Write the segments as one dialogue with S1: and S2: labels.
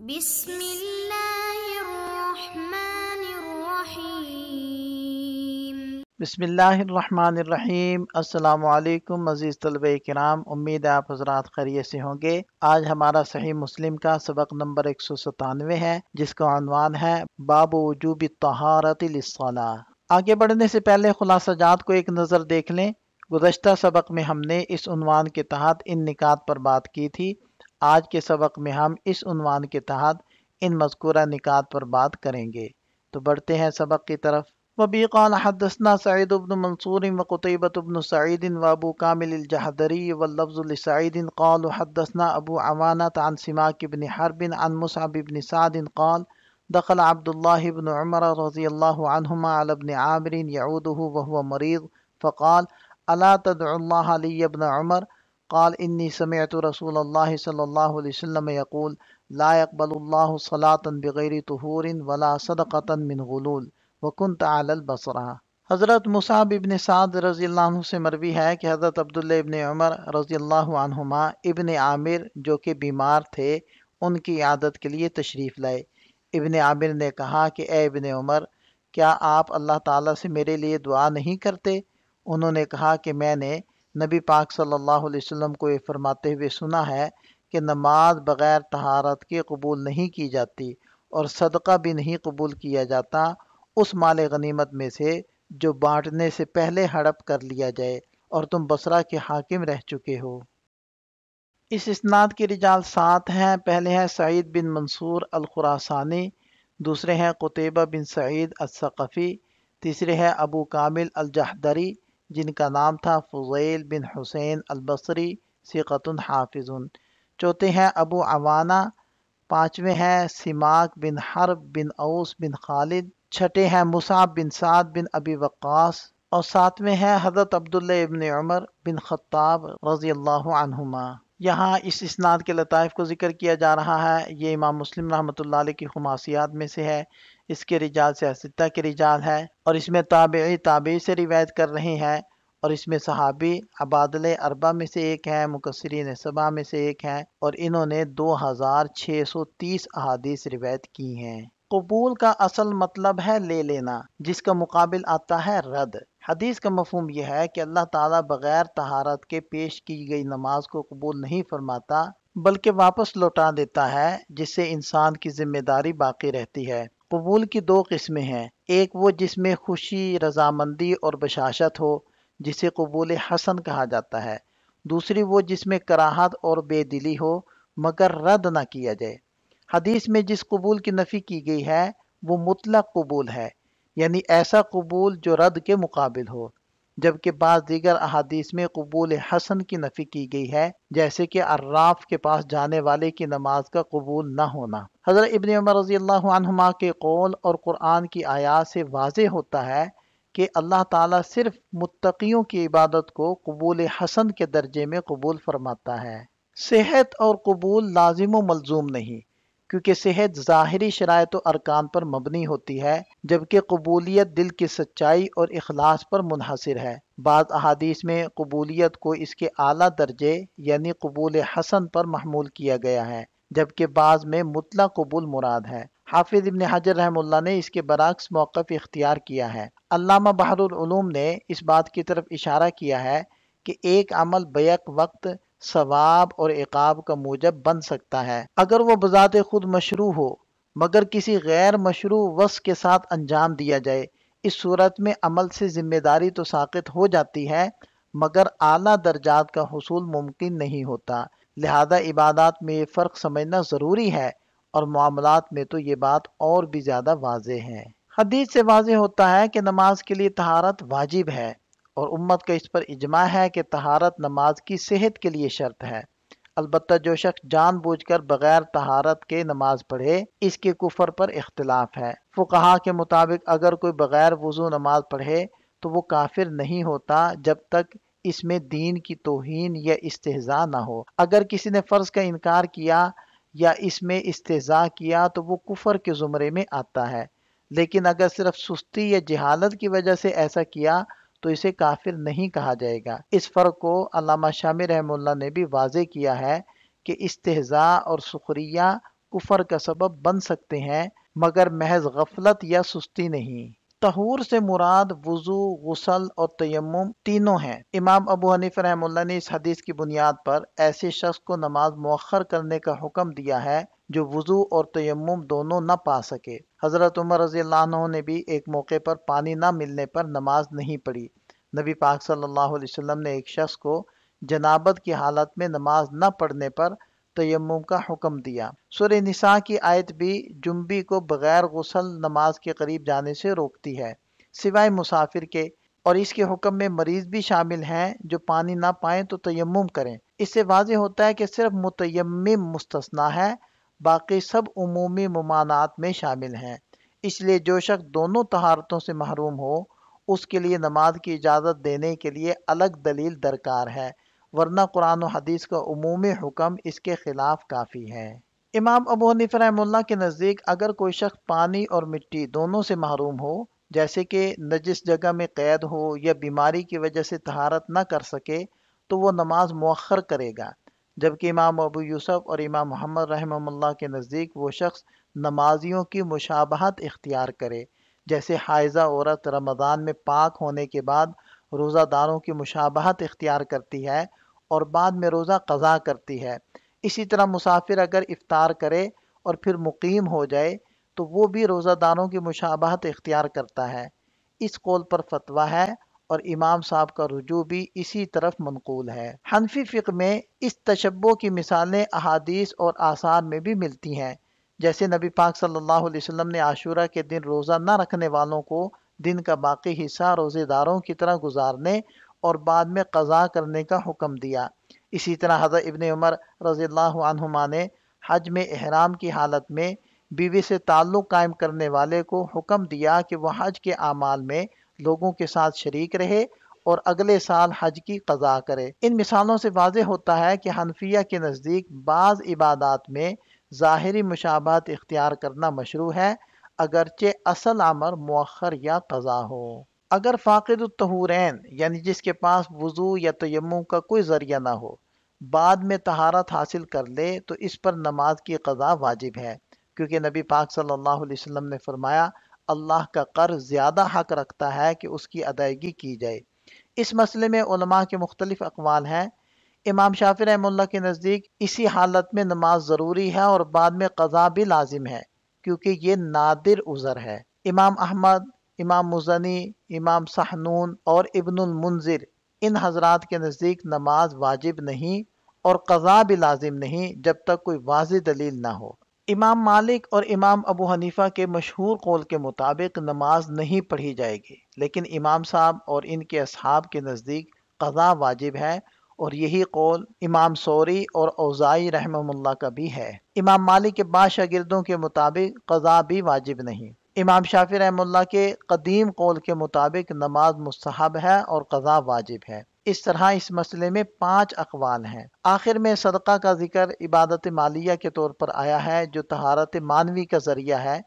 S1: بسم اللہ الرحمن الرحیم۔
S2: بسم اللہ الرحمن الرحیم۔ السلام علیکم عزیز طلبہ کرام، امید ہے آپ حضرات خیریت سے ہوں گے۔ آج ہمارا صحیح مسلم کا سبق نمبر 197 ہے، جس کا عنوان ہے باب وجوب الطہارۃ للصلاۃ۔ آگے بڑھنے سے پہلے خلاصہ جات کو ایک نظر دیکھ لیں۔ گزشتہ سبق میں ہم نے اس عنوان کے تحت ان نکات پر بات کی تھی۔ آج کے سبق میں ہم اس عنوان کے تحت ان مذکورہ نکات پر بات کریں گے۔ تو بڑھتے ہیں سبق کی طرف۔ وبه قال حدثنا سعيد بن منصور وقتيبة بن سعيد وابو كامل الجحدري واللفظ لسعيد قال حدثنا ابو عوانة عن سماك بن حرب عن مصعب بن سعد قال دخل عبد الله بن عمر رضي الله عنهما على ابن عامر يعوده وهو مريض فقال ألا تدعو الله لي ابن عمر؟ قال إني سمعت رسول الله صلى الله عليه وسلم يقول لا يقبل الله صلاة بغير طهور ولا صدقة من غلول وکنت علی البصرہ۔ حضرت مصعب ابن سعد رضی اللہ عنہ سے مروی ہے کہ حضرت عبداللہ ابن عمر رضی اللہ عنہما ابن عامر جو کہ بیمار تھے ان کی عیادت کے لیے تشریف لائے۔ ابن عامر نے کہا کہ اے ابن عمر، کیا آپ اللہ تعالیٰ سے میرے لیے دعا نہیں کرتے؟ انہوں نے کہا کہ میں نے نبی پاک صلی اللہ علیہ وسلم کو یہ فرماتے ہوئے سنا ہے کہ نماز بغیر طہارت کے قبول نہیں کی جاتی اور صدقہ بھی نہیں قبول کیا جاتا اس مال غنیمت میں سے جو بانٹنے سے پہلے ہڑپ کر لیا جائے، اور تم بصرہ کے حاکم رہ چکے ہو۔ اس اسناد کے رجال 7 ہیں۔ پہلے ہیں سعید بن منصور الخراسانی، دوسرے ہیں قتیبہ بن سعید الثقفی، تیسرے ہیں ابو کامل الجحدری جن کا نام تھا فضیل بن حسین البصری ثقۃ حافظ، چوتھے ہیں ابو عوانہ، پانچویں ہیں سماک بن حرب بن اوس بن خالد، چھٹے ہیں مصعب بن سعد بن ابی وقاص، اور ساتویں ہیں حضرت عبداللہ ابن عمر بن خطاب رضی اللہ عنہما۔ یہاں اس اسناد کے لطائف کو ذکر کیا جا رہا ہے۔ یہ امام مسلم رحمۃ اللہ علیہ کی خماسیات میں سے ہے۔ اس کے رجال سے ستہ کے رجال ہے، اور اس میں تابعی سے روایت کر رہے ہیں، اور اس میں صحابی عبادلہ اربع میں سے ایک ہیں، مکثرین سبع میں سے ایک ہیں، اور انہوں نے 2630 احادیث روایت کی ہیں۔ قبول کا اصل مطلب ہے لے لینا، جس کا مقابل آتا ہے رد۔ حدیث کا مفہوم یہ ہے کہ اللہ تعالیٰ بغیر طہارت کے پیش کی گئی نماز کو قبول نہیں فرماتا بلکہ واپس لوٹا دیتا ہے، جس سے انسان کی ذمہ داری باقی رہتی ہے۔ قبول کی 2 قسمیں ہیں، ایک وہ جس میں خوشی، رضامندی اور بشاشت ہو، جسے قبول حسن کہا جاتا ہے۔ دوسری وہ جس میں کراہت اور بے دلی ہو مگر رد نہ کیا جائے۔ حدیث میں جس قبول کی نفی کی گئی ہے وہ مطلق قبول ہے، یعنی ایسا قبول جو رد کے مقابل ہو، جبکہ بعض دیگر احادیث میں قبول حسن کی نفی کی گئی ہے، جیسے کہ عراف کے پاس جانے والے کی نماز کا قبول نہ ہونا۔ حضرت ابن عمر رضی اللہ عنہما کے قول اور قرآن کی آیات سے واضح ہوتا ہے کہ اللہ تعالیٰ صرف متقیوں کی عبادت کو قبول حسن کے درجے میں قبول فرماتا ہے۔ صحت اور قبول لازم و ملزوم نہیں، کیونکہ صحت ظاہری شرائط و ارکان پر مبنی ہوتی ہے، جبکہ قبولیت دل کی سچائی اور اخلاص پر منحصر ہے۔ بعض احادیث میں قبولیت کو اس کے اعلیٰ درجے یعنی قبول حسن پر محمول کیا گیا ہے، جبکہ بعض میں مطلق قبول مراد ہے۔ حافظ ابن حجر رحمہ اللہ نے اس کے برعکس موقف اختیار کیا ہے۔ علامہ بحر العلوم نے اس بات کی طرف اشارہ کیا ہے کہ ایک عمل بیک وقت ثواب اور عقاب کا موجب بن سکتا ہے اگر وہ بذات خود مشروع ہو، مگر کسی غیر مشروع وصف کے ساتھ انجام دیا جائے۔ اس صورت میں عمل سے ذمہ داری تو ساقط ہو جاتی ہے مگر اعلیٰ درجات کا حصول ممکن نہیں ہوتا۔ لہذا عبادات میں یہ فرق سمجھنا ضروری ہے، اور معاملات میں تو یہ بات اور بھی زیادہ واضح ہے۔ حدیث سے واضح ہوتا ہے کہ نماز کے لیے طہارت واجب ہے، اور امت کا اس پر اجماع ہے کہ طہارت نماز کی صحت کے لیے شرط ہے۔ البتہ جو شخص جان بوجھ کر بغیر طہارت کے نماز پڑھے، اس کے کفر پر اختلاف ہے۔ فقہا کے مطابق اگر کوئی بغیر وضو نماز پڑھے تو وہ کافر نہیں ہوتا جب تک اس میں دین کی توہین یا استہزاء نہ ہو۔ اگر کسی نے فرض کا انکار کیا یا اس میں استہزاء کیا تو وہ کفر کے زمرے میں آتا ہے، لیکن اگر صرف سستی یا جہالت کی وجہ سے ایسا کیا تو اسے کافر نہیں کہا جائے گا۔ اس فرق کو علامہ شامی رحمہ اللہ نے بھی واضح کیا ہے کہ استہزاء اور سخریہ کفر کا سبب بن سکتے ہیں مگر محض غفلت یا سستی نہیں۔ طہور سے مراد وضو، غسل اور تیمم تینوں ہیں۔ امام ابو حنیفہ رحمہ اللہ نے اس حدیث کی بنیاد پر ایسے شخص کو نماز مؤخر کرنے کا حکم دیا ہے جو وضو اور تیمم دونوں نہ پا سکے۔ حضرت عمر رضی اللہ عنہ نے بھی ایک موقع پر پانی نہ ملنے پر نماز نہیں پڑھی۔ نبی پاک صلی اللہ علیہ وسلم نے ایک شخص کو جنابت کی حالت میں نماز نہ پڑھنے پر تیمم کا حکم دیا۔ سورہ نساء کی آیت بھی جنبی کو بغیر غسل نماز کے قریب جانے سے روکتی ہے سوائے مسافر کے، اور اس کے حکم میں مریض بھی شامل ہیں جو پانی نہ پائیں تو تیمم کریں۔ اس سے واضح ہوتا ہے کہ صرف متیمم مستثنیٰ ہے، باقی سب عمومی ممانعات میں شامل ہیں۔ اس لیے جو شخص دونوں طہارتوں سے محروم ہو اس کے لیے نماز کی اجازت دینے کے لیے الگ دلیل درکار ہے، ورنہ قرآن و حدیث کا عمومی حکم اس کے خلاف کافی ہے۔ امام ابو حنیفہ رحمہ اللہ کے نزدیک اگر کوئی شخص پانی اور مٹی دونوں سے محروم ہو، جیسے کہ نجس جگہ میں قید ہو یا بیماری کی وجہ سے طہارت نہ کر سکے، تو وہ نماز مؤخر کرے گا، جبکہ امام ابو یوسف اور امام محمد رحمہ اللہ کے نزدیک وہ شخص نمازیوں کی مشابہت اختیار کرے، جیسے حائضہ عورت رمضان میں پاک ہونے کے بعد روزہ داروں کی مشابہت اختیار کرتی ہے اور بعد میں روزہ قضا کرتی ہے۔ اسی طرح مسافر اگر افطار کرے اور پھر مقیم ہو جائے تو وہ بھی روزہ داروں کی مشابہت اختیار کرتا ہے۔ اس قول پر فتویٰ ہے اور امام صاحب کا رجوع بھی اسی طرف منقول ہے۔ حنفی فقہ میں اس تشبہ کی مثالیں احادیث اور آثار میں بھی ملتی ہیں، جیسے نبی پاک صلی اللہ علیہ وسلم نے عاشورہ کے دن روزہ نہ رکھنے والوں کو دن کا باقی حصہ روزے داروں کی طرح گزارنے اور بعد میں قضا کرنے کا حکم دیا۔ اسی طرح حضرت ابن عمر رضی اللہ عنہما نے حج میں احرام کی حالت میں بیوی سے تعلق قائم کرنے والے کو حکم دیا کہ وہ حج کے اعمال میں لوگوں کے ساتھ شریک رہے اور اگلے سال حج کی قضا کرے۔ ان مثالوں سے واضح ہوتا ہے کہ حنفیہ کے نزدیک بعض عبادات میں ظاہری مشابہت اختیار کرنا مشروع ہے، اگرچہ اصل امر مؤخر یا قضا ہو۔ اگر فاقد الطہورین یعنی جس کے پاس وضو یا تیمم کا کوئی ذریعہ نہ ہو بعد میں طہارت حاصل کر لے تو اس پر نماز کی قضا واجب ہے، کیونکہ نبی پاک صلی اللہ علیہ وسلم نے فرمایا اللہ کا قرض زیادہ حق رکھتا ہے کہ اس کی ادائیگی کی جائے۔ اس مسئلے میں علماء کے مختلف اقوال ہیں۔ امام شافعی رحمہ اللہ کے نزدیک اسی حالت میں نماز ضروری ہے اور بعد میں قضا بھی لازم ہے، کیونکہ یہ نادر عذر ہے۔ امام احمد، امام مزنی، امام سحنون اور ابن المنذر ان حضرات کے نزدیک نماز واجب نہیں اور قضا بھی لازم نہیں جب تک کوئی واضح دلیل نہ ہو۔ امام مالک اور امام ابو حنیفہ کے مشہور قول کے مطابق نماز نہیں پڑھی جائے گی، لیکن امام صاحب اور ان کے اصحاب کے نزدیک قضا واجب ہے، اور یہی قول امام ثوری اور اوزاعی رحمہ اللہ کا بھی ہے۔ امام مالک کے بعض شاگردوں کے مطابق قضا بھی واجب نہیں۔ امام شافعی رحمہ اللہ کے قدیم قول کے مطابق نماز مستحب ہے اور قضا واجب ہے۔ اس طرح اس مسئلے میں 5 اقوال ہیں۔ آخر میں صدقہ کا ذکر عبادت مالیہ کے طور پر آیا ہے جو طہارت مانوی کا ذریعہ ہے،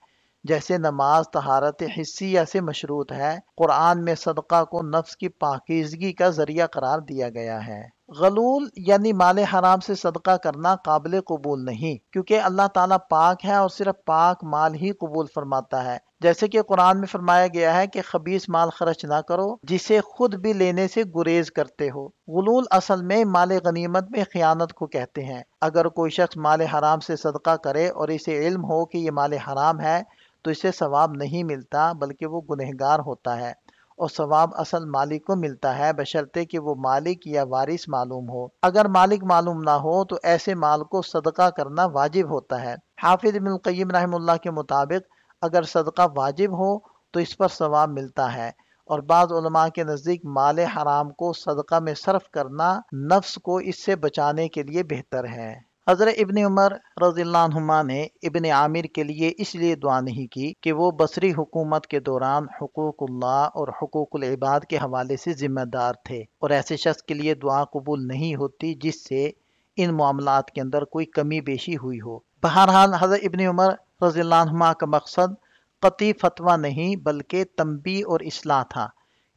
S2: جیسے نماز طہارت حسیہ سے مشروط ہے۔ قرآن میں صدقہ کو نفس کی پاکیزگی کا ذریعہ قرار دیا گیا ہے۔ غلول یعنی مال حرام سے صدقہ کرنا قابل قبول نہیں، کیونکہ اللہ تعالیٰ پاک ہے اور صرف پاک مال ہی قبول فرماتا ہے، جیسے کہ قرآن میں فرمایا گیا ہے کہ خبیث مال خرچ نہ کرو جسے خود بھی لینے سے گریز کرتے ہو۔ غلول اصل میں مال غنیمت میں خیانت کو کہتے ہیں۔ اگر کوئی شخص مال حرام سے صدقہ کرے اور اسے علم ہو کہ یہ مال حرام ہے تو اسے ثواب نہیں ملتا بلکہ وہ گنہگار ہوتا ہے، اور ثواب اصل مالک کو ملتا ہے بشرطے کہ وہ مالک یا وارث معلوم ہو۔ اگر مالک معلوم نہ ہو تو ایسے مال کو صدقہ کرنا واجب ہوتا ہے۔ حافظ ابن القیم رحمہ اللہ کے مطابق اگر صدقہ واجب ہو تو اس پر ثواب ملتا ہے، اور بعض علماء کے نزدیک مال حرام کو صدقہ میں صرف کرنا نفس کو اس سے بچانے کے لیے بہتر ہے۔ حضرت ابن عمر رضی اللہ عنہما نے ابن عامر کے لیے اس لیے دعا نہیں کی کہ وہ بصری حکومت کے دوران حقوق اللہ اور حقوق العباد کے حوالے سے ذمہ دار تھے، اور ایسے شخص کے لیے دعا قبول نہیں ہوتی جس سے ان معاملات کے اندر کوئی کمی بیشی ہوئی ہو۔ بہرحال حضرت ابن عمر رضی اللہ عنہما کا مقصد قطعی فتویٰ نہیں بلکہ تنبیہ اور اصلاح تھا،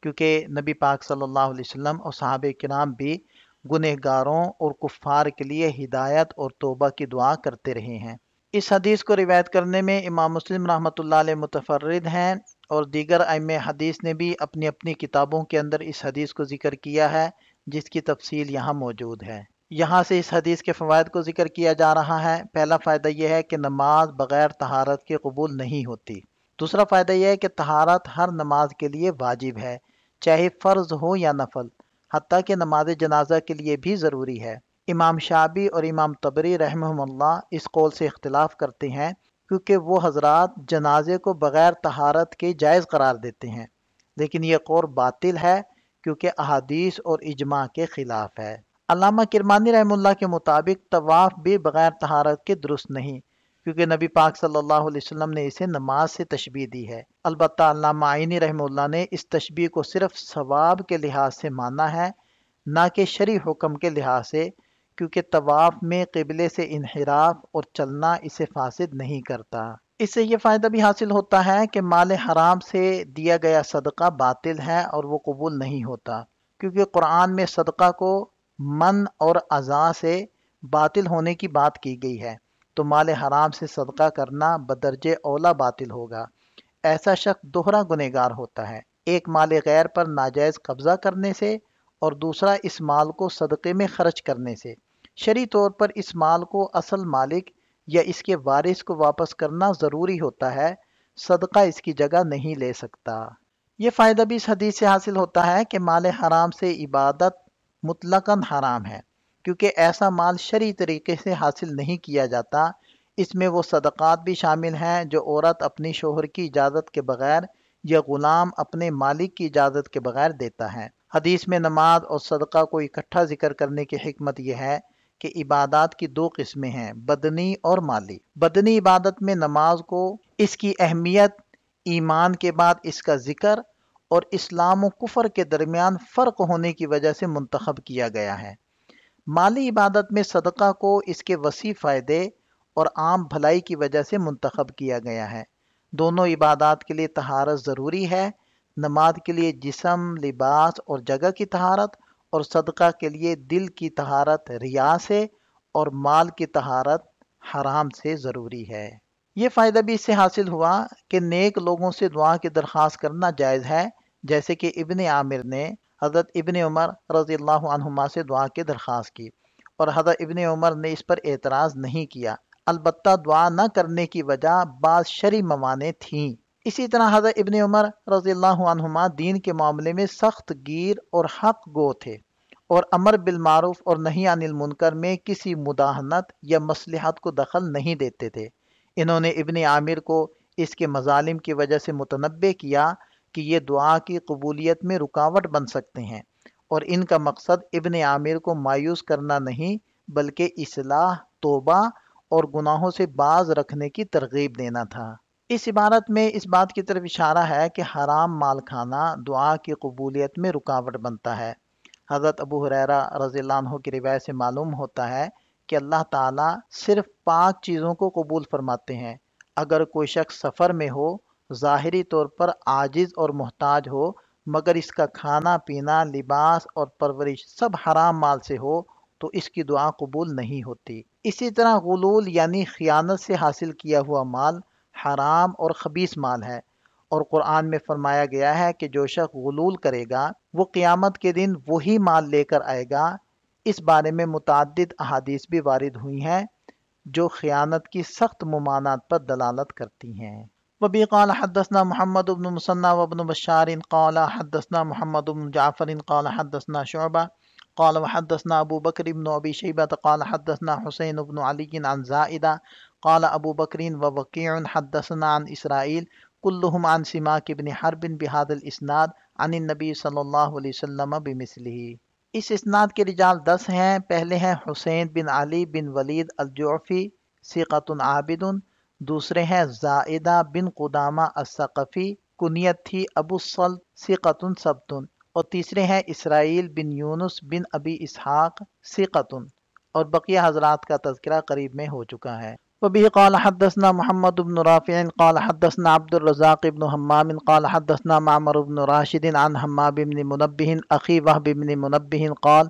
S2: کیونکہ نبی پاک صلی اللہ علیہ وسلم اور صحابہ کرام بھی گنہگاروں اور کفار کے لیے ہدایت اور توبہ کی دعا کرتے رہے ہیں۔ اس حدیث کو روایت کرنے میں امام مسلم رحمۃ اللہ علیہ متفرد ہیں، اور دیگر ائمہ حدیث نے بھی اپنی اپنی کتابوں کے اندر اس حدیث کو ذکر کیا ہے، جس کی تفصیل یہاں موجود ہے۔ یہاں سے اس حدیث کے فوائد کو ذکر کیا جا رہا ہے۔ پہلا فائدہ یہ ہے کہ نماز بغیر طہارت کے قبول نہیں ہوتی۔ دوسرا فائدہ یہ ہے کہ طہارت ہر نماز کے لیے واجب ہے، چاہے فرض ہو یا نفل، حتیٰ کہ نماز جنازہ کے لیے بھی ضروری ہے۔ امام شعبی اور امام طبری رحمہم اللہ اس قول سے اختلاف کرتے ہیں، کیونکہ وہ حضرات جنازے کو بغیر طہارت کے جائز قرار دیتے ہیں، لیکن یہ قول باطل ہے کیونکہ احادیث اور اجماع کے خلاف ہے۔ علامہ کرمانی رحمہ اللہ کے مطابق طواف بھی بغیر طہارت کے درست نہیں، کیونکہ نبی پاک صلی اللہ علیہ وسلم نے اسے نماز سے تشبیہ دی ہے۔ البتہ علامہ عینی رحمہ اللہ نے اس تشبیہ کو صرف ثواب کے لحاظ سے مانا ہے، نہ کہ شرعی حکم کے لحاظ سے، کیونکہ طواف میں قبلے سے انحراف اور چلنا اسے فاسد نہیں کرتا۔ اس سے یہ فائدہ بھی حاصل ہوتا ہے کہ مال حرام سے دیا گیا صدقہ باطل ہے اور وہ قبول نہیں ہوتا، کیونکہ قرآن میں صدقہ کو من اور اذا سے باطل ہونے کی بات کی گئی ہے، تو مال حرام سے صدقہ کرنا بدرجہ اولا باطل ہوگا۔ ایسا شخص دوہرا گنہگار ہوتا ہے، ایک مال غیر پر ناجائز قبضہ کرنے سے اور دوسرا اس مال کو صدقے میں خرچ کرنے سے۔ شرعی طور پر اس مال کو اصل مالک یا اس کے وارث کو واپس کرنا ضروری ہوتا ہے، صدقہ اس کی جگہ نہیں لے سکتا۔ یہ فائدہ بھی اس حدیث سے حاصل ہوتا ہے کہ مال حرام سے عبادت مطلقاً حرام ہے، کیونکہ ایسا مال شرعی طریقے سے حاصل نہیں کیا جاتا۔ اس میں وہ صدقات بھی شامل ہیں جو عورت اپنی شوہر کی اجازت کے بغیر یا غلام اپنے مالک کی اجازت کے بغیر دیتا ہے۔ حدیث میں نماز اور صدقہ کو اکٹھا ذکر کرنے کی حکمت یہ ہے کہ عبادات کی دو قسمیں ہیں، بدنی اور مالی۔ بدنی عبادت میں نماز کو اس کی اہمیت، ایمان کے بعد اس کا ذکر اور اسلام و کفر کے درمیان فرق ہونے کی وجہ سے منتخب کیا گیا ہے۔ مالی عبادت میں صدقہ کو اس کے وسیع فائدے اور عام بھلائی کی وجہ سے منتخب کیا گیا ہے۔ دونوں عبادات کے لیے طہارت ضروری ہے، نماز کے لیے جسم، لباس اور جگہ کی طہارت، اور صدقہ کے لیے دل کی طہارت ریا سے اور مال کی طہارت حرام سے ضروری ہے۔ یہ فائدہ بھی اس سے حاصل ہوا کہ نیک لوگوں سے دعا کی درخواست کرنا جائز ہے، جیسے کہ ابن عامر نے حضرت ابن عمر رضی اللہ عنہما سے دعا کی درخواست کی، اور حضرت ابن عمر نے اس پر اعتراض نہیں کیا، البتہ دعا نہ کرنے کی وجہ بعض شرعی موانع تھیں۔ اسی طرح حضرت ابن عمر رضی اللہ عنہما دین کے معاملے میں سخت گیر اور حق گو تھے، اور امر بالمعروف اور نہی عن المنکر میں کسی مداہنت یا مصلحت کو دخل نہیں دیتے تھے۔ انہوں نے ابن عامر کو اس کے مظالم کی وجہ سے متنبہ کیا کہ یہ دعا کی قبولیت میں رکاوٹ بن سکتے ہیں، اور ان کا مقصد ابن عامر کو مایوس کرنا نہیں بلکہ اصلاح، توبہ اور گناہوں سے باز رکھنے کی ترغیب دینا تھا۔ اس عبارت میں اس بات کی طرف اشارہ ہے کہ حرام مال کھانا دعا کی قبولیت میں رکاوٹ بنتا ہے۔ حضرت ابو ہریرہ رضی اللہ عنہ کی روایت سے معلوم ہوتا ہے کہ اللہ تعالیٰ صرف پاک چیزوں کو قبول فرماتے ہیں۔ اگر کوئی شخص سفر میں ہو، ظاہری طور پر عاجز اور محتاج ہو، مگر اس کا کھانا پینا، لباس اور پرورش سب حرام مال سے ہو، تو اس کی دعا قبول نہیں ہوتی۔ اسی طرح غلول یعنی خیانت سے حاصل کیا ہوا مال حرام اور خبیث مال ہے، اور قرآن میں فرمایا گیا ہے کہ جو شخص غلول کرے گا وہ قیامت کے دن وہی مال لے کر آئے گا۔ اس بارے میں متعدد احادیث بھی وارد ہوئی ہیں جو خیانت کی سخت ممانعت پر دلالت کرتی ہیں۔ وبی قال حدثنا محمد بن مسنى وابن بشار قال حدثنا محمد بن جعفر قال حدثنا شعبہ قال وحدثنا ابو بکر بن ابی شیبہ قال حدثنا حسین بن علی عن زائدہ قال ابو بکر ووکیع حدثنا عن اسرائیل كلهم عن سماک بن حرب بهذا الاسناد عن النبی صلی اللہ علیہ وسلم بمثلہ۔ اس اسناد کے رجال 10 ہیں۔ پہلے ہیں حسین بن علی بن ولید الجعفی ثقۃ عابد، دوسرے ہیں زائدہ بن قدامہ الثقفی، کنیت تھی ابو الصلت، ثقۃ ثبت، اور تیسرے ہیں اسرائیل بن یونس بن ابی اسحاق، ثقۃ، اور بقیہ حضرات کا تذکرہ قریب میں ہو چکا ہے۔ وبه قال حدثنا محمد بن رافع قال حدثنا عبد الرزاق بن حمام قال حدثنا معمر بن راشد عن حماب بن منبه أخي وهب بن منبه قال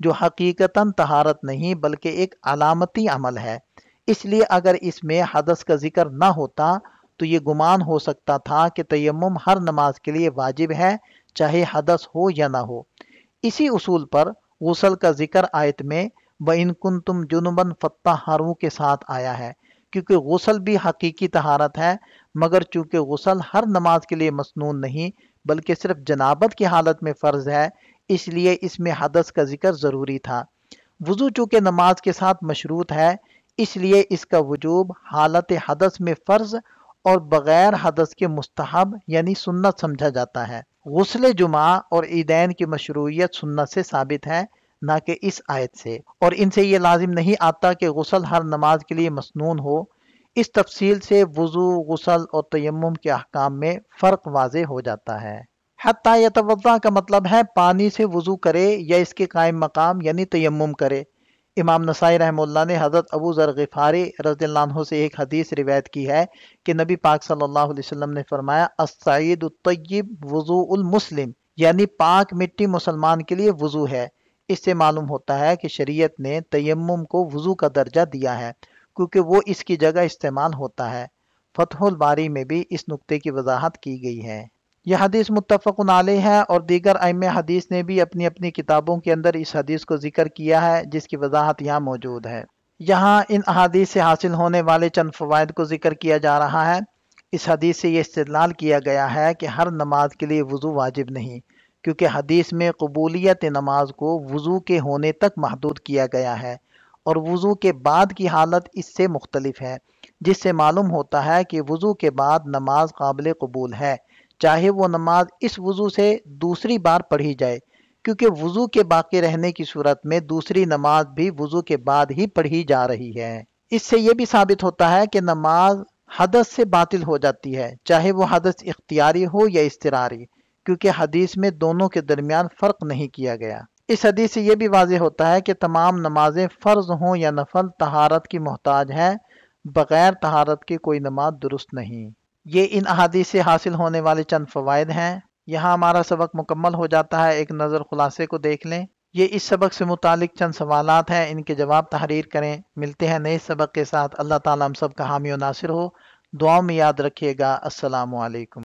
S2: جو حقیقتاً طہارت نہیں بلکہ ایک علامتی عمل ہے۔ اس لیے اگر اس میں حدث کا ذکر نہ ہوتا تو یہ گمان ہو سکتا تھا کہ تیمم ہر نماز کے لیے واجب ہے، چاہے حدث ہو یا نہ ہو۔ اسی اصول پر غسل کا ذکر آیت میں وَإِن كُنتُمْ جُنُبًا فَطَّهَّرُوا کے ساتھ آیا ہے، کیونکہ غسل بھی حقیقی طہارت ہے، مگر چونکہ غسل ہر نماز کے لیے مسنون نہیں بلکہ صرف جنابت کی حالت میں فرض ہے، اس لیے اس میں حدث کا ذکر ضروری تھا۔ وضو چونکہ نماز کے ساتھ مشروط ہے، اس لیے اس کا وجوب حالت حدث میں فرض اور بغیر حدث کے مستحب یعنی سنت سمجھا جاتا ہے۔ غسل جمعہ اور عیدین کی مشروعیت سنت سے ثابت ہے، نہ کہ اس آیت سے، اور ان سے یہ لازم نہیں آتا کہ غسل ہر نماز کے لیے مسنون ہو۔ اس تفصیل سے وضو، غسل اور تیمم کے احکام میں فرق واضح ہو جاتا ہے۔ حتیٰ یتوضا کا مطلب ہے پانی سے وضو کرے یا اس کے قائم مقام یعنی تیمم کرے۔ امام نسائی رحمہ اللہ نے حضرت ابو ذر غفاری رضی اللہ عنہ سے ایک حدیث روایت کی ہے کہ نبی پاک صلی اللہ علیہ وسلم نے فرمایا الصعید الطیب وضوء المسلم، یعنی پاک مٹی مسلمان کے لیے وضو ہے۔ اس سے معلوم ہوتا ہے کہ شریعت نے تیمم کو وضو کا درجہ دیا ہے کیونکہ وہ اس کی جگہ استعمال ہوتا ہے۔ فتح الباری میں بھی اس نقطے کی وضاحت کی گئی ہے۔ یہ حدیث متفق علیہ ہے اور دیگر ائمہ حدیث نے بھی اپنی اپنی کتابوں کے اندر اس حدیث کو ذکر کیا ہے، جس کی وضاحت یہاں موجود ہے۔ یہاں ان احادیث سے حاصل ہونے والے چند فوائد کو ذکر کیا جا رہا ہے۔ اس حدیث سے یہ استدلال کیا گیا ہے کہ ہر نماز کے لیے وضو واجب نہیں، کیونکہ حدیث میں قبولیت نماز کو وضو کے ہونے تک محدود کیا گیا ہے، اور وضو کے بعد کی حالت اس سے مختلف ہے، جس سے معلوم ہوتا ہے کہ وضو کے بعد نماز قابل قبول ہے، چاہے وہ نماز اس وضو سے دوسری بار پڑھی جائے، کیونکہ وضو کے باقی رہنے کی صورت میں دوسری نماز بھی وضو کے بعد ہی پڑھی جا رہی ہے۔ اس سے یہ بھی ثابت ہوتا ہے کہ نماز حدث سے باطل ہو جاتی ہے، چاہے وہ حدث اختیاری ہو یا اضطراری، کیونکہ حدیث میں دونوں کے درمیان فرق نہیں کیا گیا۔ اس حدیث سے یہ بھی واضح ہوتا ہے کہ تمام نمازیں فرض ہوں یا نفل طہارت کی محتاج ہیں، بغیر طہارت کے کوئی نماز درست نہیں۔ یہ ان احادیث سے حاصل ہونے والے چند فوائد ہیں۔ یہاں ہمارا سبق مکمل ہو جاتا ہے، ایک نظر خلاصے کو دیکھ لیں۔ یہ اس سبق سے متعلق چند سوالات ہیں، ان کے جواب تحریر کریں۔ ملتے ہیں نئے سبق کے ساتھ۔ اللہ تعالیٰ ہم سب کا حامی و ناصر ہو۔ دعاؤں میں یاد رکھیے گا۔ السلام علیکم۔